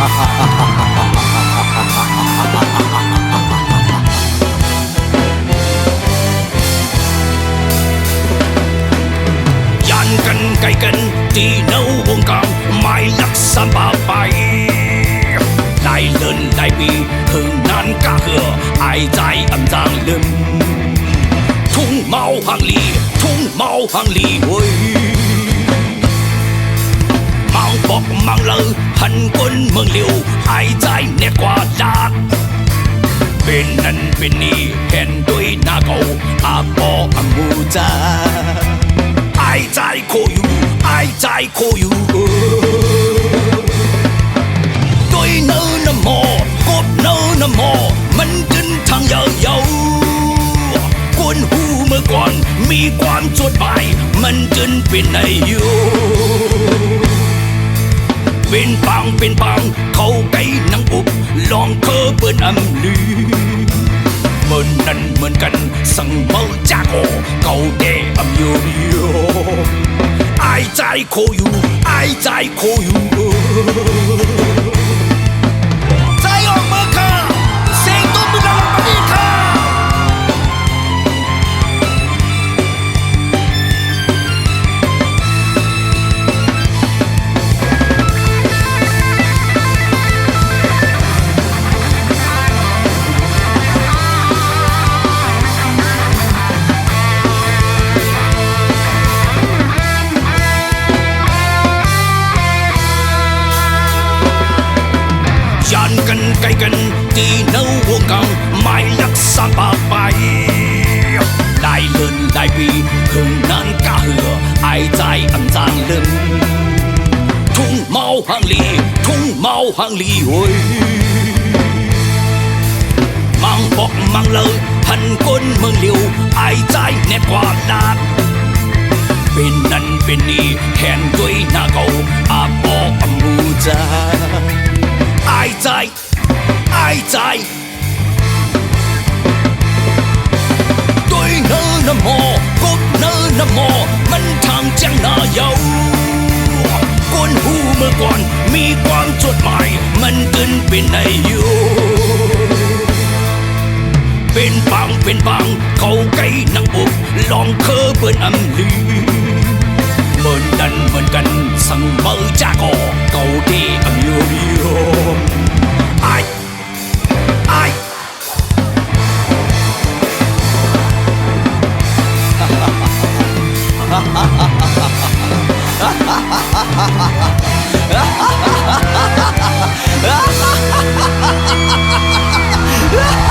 dàn cần cày cần đi nấu buông càng mai lắc sam ba bay lại lớn lại bị thường nan cả hừa ai在âm giang lưng thung mau hàng lì ôi mang bọc mang lơ hành quân mừng liều ai在nét qua lát bênนั้นbênนี้เห็นด้วยหน้าเก่าอาปออามูจาai在คอยอยู่ai在คอยอยู่ด้วยเนื้อน้ำหมอกบเนื้อน้ำหมอมันขึ้นทางยาวๆกวนหูเมื่อก่อนมีความจดหมายมันขึ้นเป็นในอยู่เป็นปังเขาไก่นังอุบลองเคอเปิดอำลือเหมือนนั้นเหมือนกันสั่งเมาจากโอเก่าแก่อำโยไอ้ใจโคอยู่ไอ้ใจโคอยู่ใจออกมาค่ะเสียงต้นมือเราปฏิค่ะdàn cần cày cần đi nấu buông càng mai lắc sang ba bay lại lớn lại bị hừng nan cả hừa ai在âm giang lưng thung mau hàng lì ôi mang bọc mang lơ hành quân mừng liều ai在nét qua lát bênนั้นbênนี้เห็นด้วยหน้าเก่าอาปออามูจาai在ด้วยเนื้อน้ำหมอกบเนื้อน้ำหมอมันทางจังหน้าเยาวกวนหูเมื่อก่อนมีความจดหมายมันขึ้นเป็นในอยู่เป็นปังเขาไก่นังอุบลองเคอเปิดอำลือเหมือนนั้นเหมือนกันสั่งเมาจากโอเก่าแก่อำโยai ha